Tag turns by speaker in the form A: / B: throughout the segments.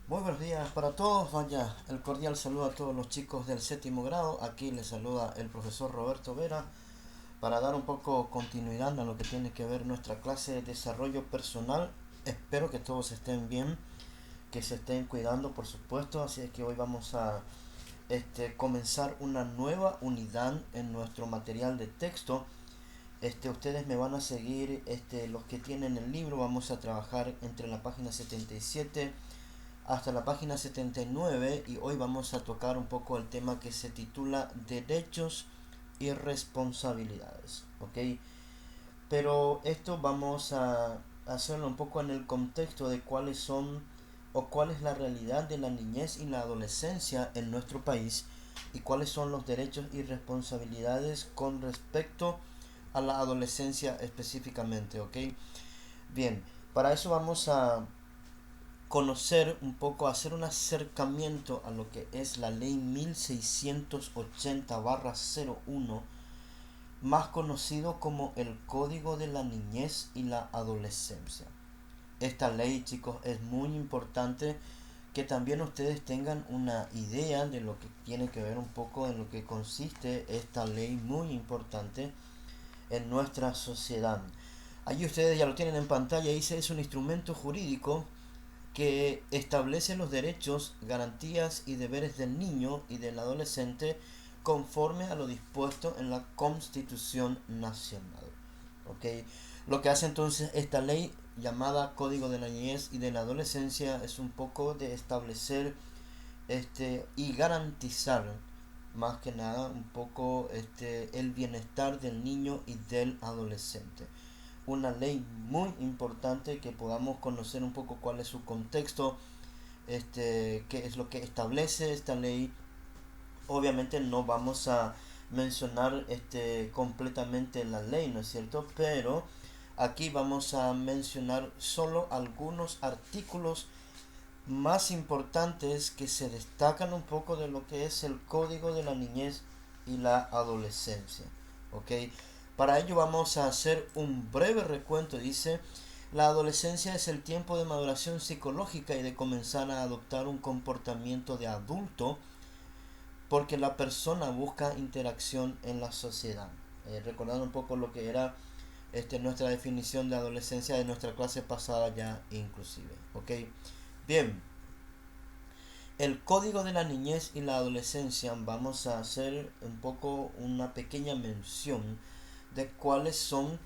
A: Muy buenos días para todos. Vaya, el cordial saludo a todos los chicos del séptimo grado. Aquí les saluda el profesor Roberto Vera para dar un poco continuidad a lo que tiene que ver nuestra clase de desarrollo personal. Espero que todos estén bien, que se estén cuidando, por supuesto. Así es que hoy vamos a comenzar una nueva unidad en nuestro material de texto. Ustedes me van a seguir, los que tienen el libro. Vamos a trabajar entre la página 77 hasta la página 79 y hoy vamos a tocar un poco el tema que se titula Derechos y responsabilidades, ¿ok? Pero esto vamos a hacerlo un poco en el contexto de cuáles son o cuál es la realidad de la niñez y la adolescencia en nuestro país y cuáles son los derechos y responsabilidades con respecto a la adolescencia específicamente, ¿ok? Bien, para eso vamos a conocer un poco, hacer un acercamiento a lo que es la ley 1680-01, más conocido como el Código de la Niñez y la Adolescencia. Esta ley, chicos, es muy importante que también ustedes tengan una idea de lo que tiene que ver un poco en lo que consiste esta ley muy importante en nuestra sociedad. Allí ustedes ya lo tienen en pantalla, dice es un instrumento jurídico que establece los derechos, garantías y deberes del niño y del adolescente conforme a lo dispuesto en la Constitución Nacional. ¿Ok? Lo que hace entonces esta ley llamada Código de la Niñez y de la Adolescencia es un poco de establecer y garantizar más que nada un poco el bienestar del niño y del adolescente. Una ley muy importante que podamos conocer un poco cuál es su contexto, qué es lo que establece esta ley. Obviamente no vamos a mencionar completamente la ley, ¿no es cierto? Pero aquí vamos a mencionar solo algunos artículos más importantes que se destacan un poco de lo que es el Código de la Niñez y la Adolescencia. ¿Ok? Para ello vamos a hacer un breve recuento. Dice, la adolescencia es el tiempo de maduración psicológica y de comenzar a adoptar un comportamiento de adulto porque la persona busca interacción en la sociedad. Recordando un poco lo que era nuestra definición de adolescencia de nuestra clase pasada ya inclusive. ¿Ok? Bien, el código de la niñez y la adolescencia vamos a hacer un poco una pequeña mención de cuáles son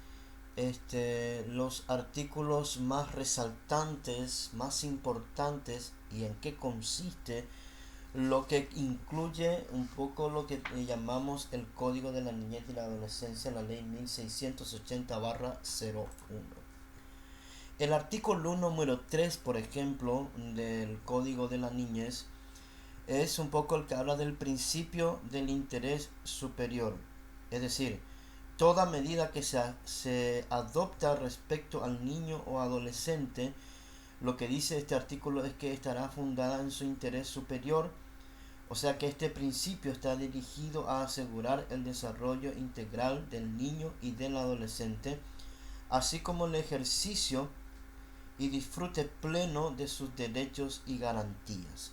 A: los artículos más resaltantes, más importantes y en qué consiste lo que incluye un poco lo que llamamos el Código de la Niñez y la Adolescencia, la ley 1680-01. El artículo número 3, por ejemplo, del Código de la Niñez es un poco el que habla del principio del interés superior. Es decir, toda medida que se adopta respecto al niño o adolescente, lo que dice este artículo es que estará fundada en su interés superior, o sea que este principio está dirigido a asegurar el desarrollo integral del niño y del adolescente, así como el ejercicio y disfrute pleno de sus derechos y garantías.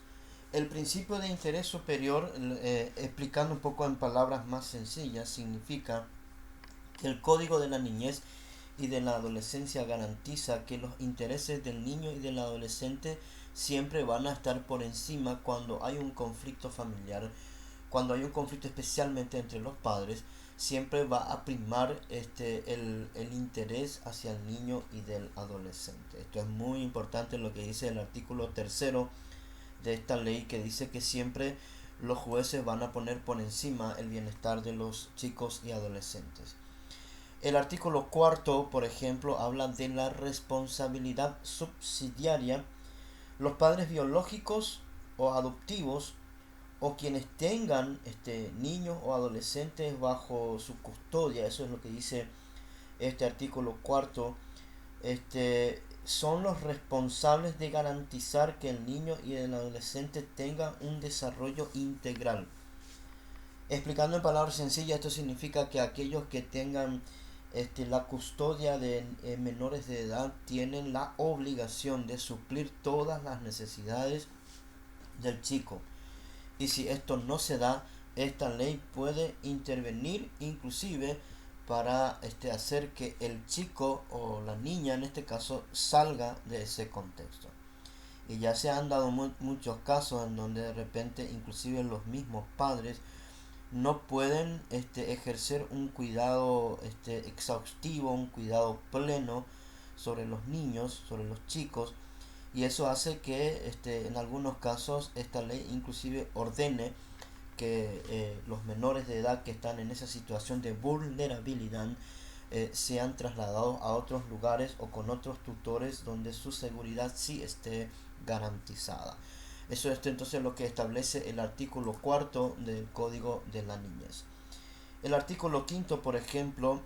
A: El principio de interés superior, explicando un poco en palabras más sencillas, significa que el Código de la Niñez y de la Adolescencia garantiza que los intereses del niño y del adolescente siempre van a estar por encima cuando hay un conflicto familiar, cuando hay un conflicto especialmente entre los padres, siempre va a primar el interés hacia el niño y del adolescente. Esto es muy importante lo que dice el artículo tercero de esta ley, que dice que siempre los jueces van a poner por encima el bienestar de los chicos y adolescentes. El artículo cuarto, por ejemplo, habla de la responsabilidad subsidiaria. Los padres biológicos o adoptivos o quienes tengan niños o adolescentes bajo su custodia, eso es lo que dice este artículo cuarto, son los responsables de garantizar que el niño y el adolescente tengan un desarrollo integral. Explicando en palabras sencillas, esto significa que aquellos que tengan la custodia de menores de edad tienen la obligación de suplir todas las necesidades del chico. Y si esto no se da, esta ley puede intervenir inclusive para hacer que el chico o la niña en este caso salga de ese contexto. Y ya se han dado muchos casos en donde de repente inclusive los mismos padres no pueden ejercer un cuidado exhaustivo, un cuidado pleno sobre los niños, sobre los chicos, y eso hace que en algunos casos esta ley inclusive ordene que los menores de edad que están en esa situación de vulnerabilidad sean trasladados a otros lugares o con otros tutores donde su seguridad sí esté garantizada. Eso es entonces lo que establece el artículo 4 del Código de la Niñez. El artículo 5, por ejemplo,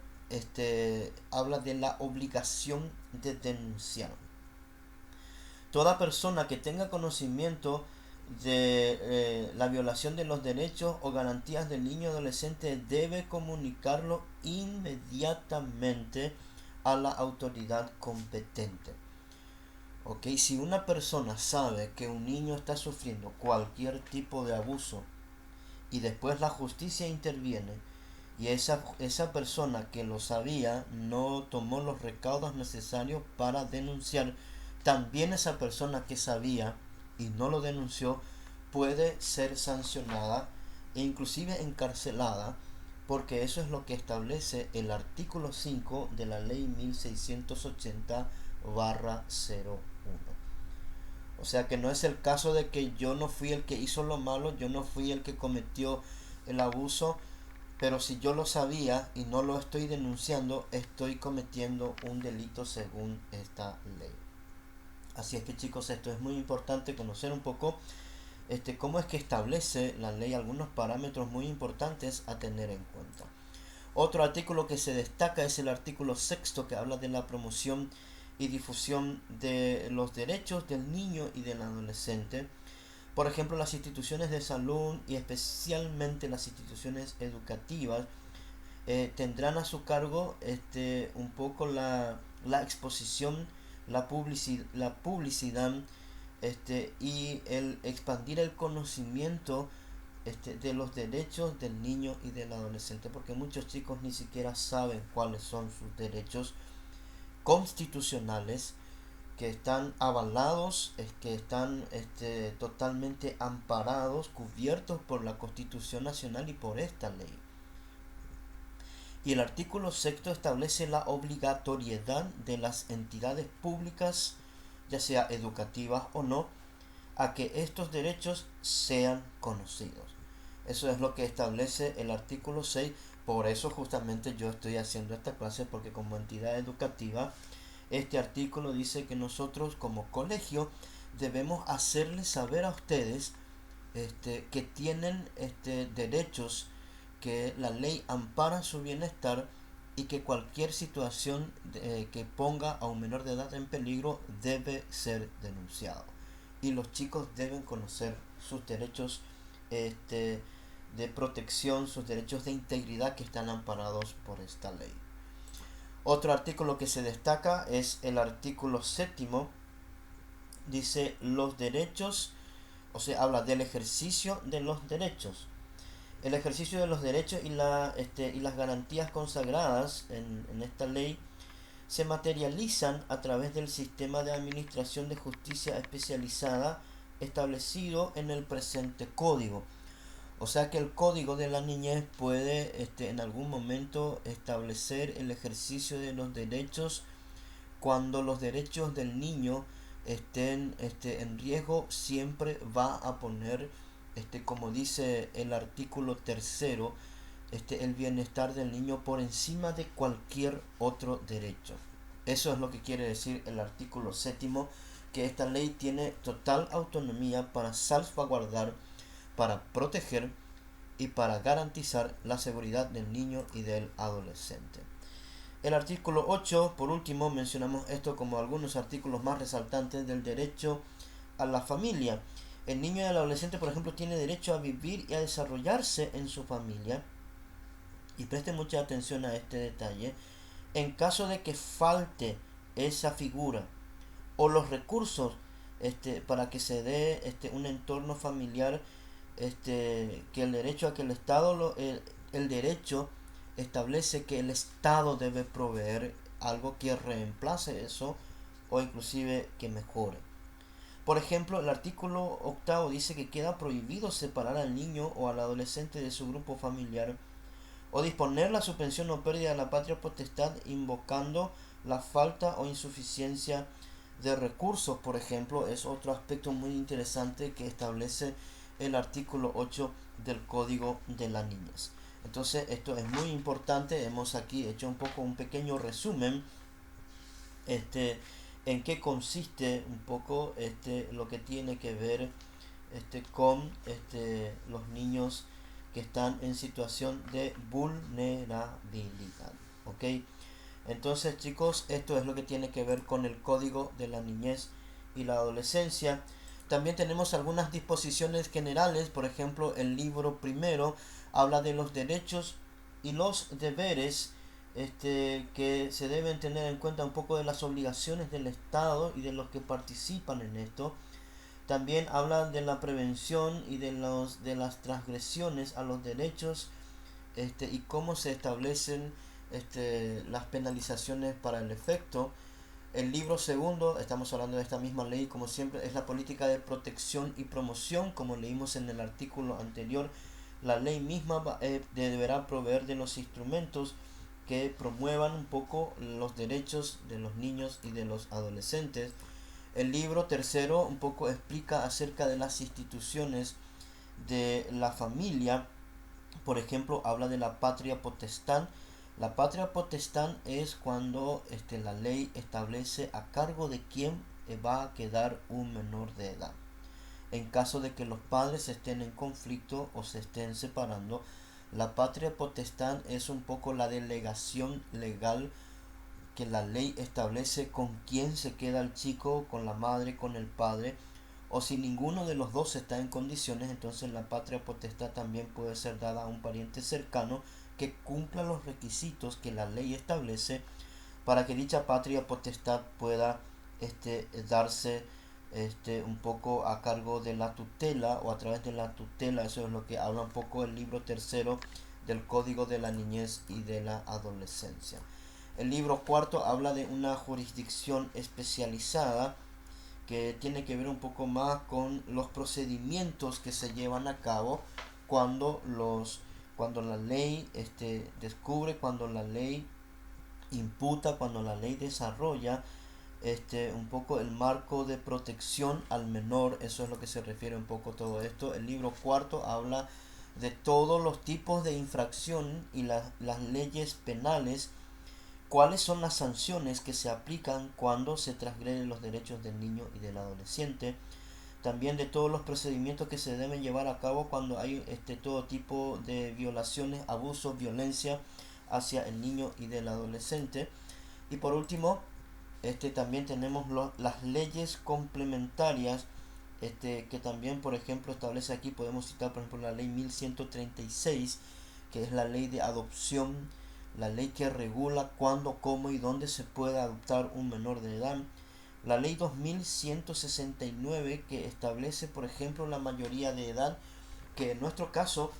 A: habla de la obligación de denunciar. Toda persona que tenga conocimiento de la violación de los derechos o garantías del niño o adolescente debe comunicarlo inmediatamente a la autoridad competente. Ok, si una persona sabe que un niño está sufriendo cualquier tipo de abuso y después la justicia interviene y esa persona que lo sabía no tomó los recaudos necesarios para denunciar, también esa persona que sabía y no lo denunció puede ser sancionada e inclusive encarcelada, porque eso es lo que establece el artículo 5 de la ley 1680/01. O sea que no es el caso de que yo no fui el que hizo lo malo, yo no fui el que cometió el abuso, pero si yo lo sabía y no lo estoy denunciando, estoy cometiendo un delito según esta ley. Así es que, chicos, esto es muy importante conocer un poco cómo es que establece la ley algunos parámetros muy importantes a tener en cuenta. Otro artículo que se destaca es el artículo 6, que habla de la promoción y difusión de los derechos del niño y del adolescente. Por ejemplo, las instituciones de salud y especialmente las instituciones educativas tendrán a su cargo un poco la exposición, la publicidad y el expandir el conocimiento de los derechos del niño y del adolescente, porque muchos chicos ni siquiera saben cuáles son sus derechos constitucionales que están avalados, que están totalmente amparados, cubiertos por la Constitución Nacional y por esta ley. Y el artículo 6 establece la obligatoriedad de las entidades públicas, ya sea educativas o no, a que estos derechos sean conocidos. Eso es lo que establece el artículo 6. Por eso justamente yo estoy haciendo esta clase, porque como entidad educativa este artículo dice que nosotros como colegio debemos hacerles saber a ustedes que tienen derechos, que la ley ampara su bienestar y que cualquier situación que ponga a un menor de edad en peligro debe ser denunciado. Y los chicos deben conocer sus derechos de protección, sus derechos de integridad que están amparados por esta ley. Otro artículo que se destaca es el artículo 7. Dice los derechos, o sea, habla del ejercicio de los derechos. El ejercicio de los derechos y las garantías consagradas en esta ley se materializan a través del sistema de administración de justicia especializada establecido en el presente código. O sea que el Código de la Niñez puede en algún momento establecer el ejercicio de los derechos cuando los derechos del niño estén en riesgo. Siempre va a poner, como dice el artículo 3, el bienestar del niño por encima de cualquier otro derecho. Eso es lo que quiere decir el artículo 7, que esta ley tiene total autonomía para salvaguardar, para proteger y para garantizar la seguridad del niño y del adolescente. El artículo 8, por último, mencionamos esto como algunos artículos más resaltantes del derecho a la familia. El niño y el adolescente, por ejemplo, tiene derecho a vivir y a desarrollarse en su familia. Y preste mucha atención a este detalle. En caso de que falte esa figura o los recursos para que se dé un entorno familiar, que el derecho a que el Estado el derecho establece que el Estado debe proveer algo que reemplace eso o inclusive que mejore. Por ejemplo, el artículo octavo dice que queda prohibido separar al niño o al adolescente de su grupo familiar o disponer la suspensión o pérdida de la patria potestad invocando la falta o insuficiencia de recursos. Por ejemplo, es otro aspecto muy interesante que establece el artículo 8 del Código de la Niñez. Entonces, esto es muy importante. Hemos aquí hecho un pequeño resumen en qué consiste un poco lo que tiene que ver con los niños que están en situación de vulnerabilidad. ¿Ok? Entonces, chicos, esto es lo que tiene que ver con el Código de la Niñez y la Adolescencia. También tenemos algunas disposiciones generales. Por ejemplo, el libro primero habla de los derechos y los deberes que se deben tener en cuenta, un poco de las obligaciones del Estado y de los que participan en esto. También habla de la prevención y de las transgresiones a los derechos, y cómo se establecen las penalizaciones para el efecto. El libro segundo, estamos hablando de esta misma ley, como siempre, es la política de protección y promoción, como leímos en el artículo anterior. La ley misma deberá proveer de los instrumentos que promuevan un poco los derechos de los niños y de los adolescentes. El libro tercero un poco explica acerca de las instituciones de la familia. Por ejemplo, habla de la patria potestad. La patria potestad es cuando la ley establece a cargo de quién va a quedar un menor de edad. En caso de que los padres estén en conflicto o se estén separando, la patria potestad es un poco la delegación legal que la ley establece con quién se queda el chico, con la madre, con el padre, o si ninguno de los dos está en condiciones, entonces la patria potestad también puede ser dada a un pariente cercano que cumpla los requisitos que la ley establece para que dicha patria potestad pueda darse un poco a cargo de la tutela o a través de la tutela. Eso es lo que habla un poco el libro tercero del Código de la Niñez y de la Adolescencia. El libro cuarto habla de una jurisdicción especializada que tiene que ver un poco más con los procedimientos que se llevan a cabo cuando cuando la ley descubre, cuando la ley imputa, cuando la ley desarrolla un poco el marco de protección al menor. Eso es lo que se refiere un poco todo esto. El libro cuarto habla de todos los tipos de infracción y las leyes penales, cuáles son las sanciones que se aplican cuando se transgreden los derechos del niño y del adolescente, también de todos los procedimientos que se deben llevar a cabo cuando hay todo tipo de violaciones, abusos, violencia hacia el niño y del adolescente. Y por último, también tenemos las leyes complementarias, que también, por ejemplo, establece aquí, podemos citar por ejemplo la ley 1136, que es la ley de adopción, la ley que regula cuándo, cómo y dónde se puede adoptar un menor de edad. La ley 2169, que establece, por ejemplo, la mayoría de edad, que en nuestro caso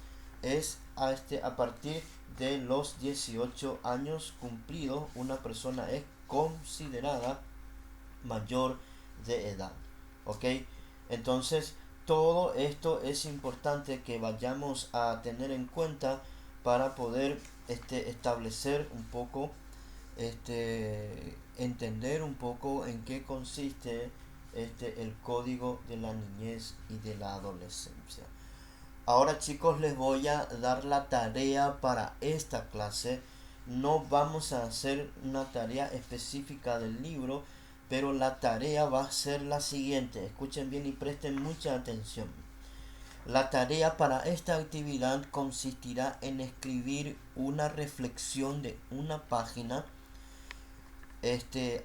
A: es a partir de los 18 años cumplidos, una persona es considerada mayor de edad. ¿Ok? Entonces, todo esto es importante que vayamos a tener en cuenta para poder establecer un poco, entender un poco en qué consiste el código de la niñez y de la adolescencia. Ahora, chicos, les voy a dar la tarea para esta clase. No vamos a hacer una tarea específica del libro, pero la tarea va a ser la siguiente. Escuchen bien y presten mucha atención. La tarea para esta actividad consistirá en escribir una reflexión de una página,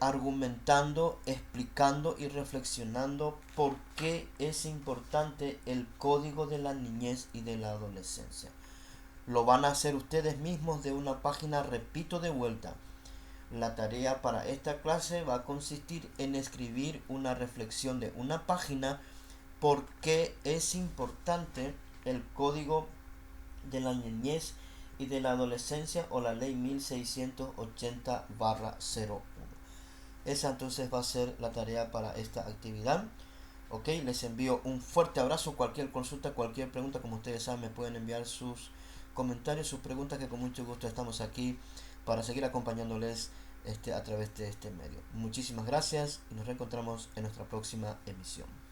A: argumentando, explicando y reflexionando por qué es importante el código de la niñez y de la adolescencia. Lo van a hacer ustedes mismos de una página, repito de vuelta. La tarea para esta clase va a consistir en escribir una reflexión de una página por qué es importante el código de la niñez y de la adolescencia o la ley 1680-01. Esa entonces va a ser la tarea para esta actividad. Ok, les envío un fuerte abrazo. Cualquier consulta, cualquier pregunta, como ustedes saben, me pueden enviar sus comentarios, sus preguntas, que con mucho gusto estamos aquí para seguir acompañándoles a través de este medio. Muchísimas gracias y nos reencontramos en nuestra próxima emisión.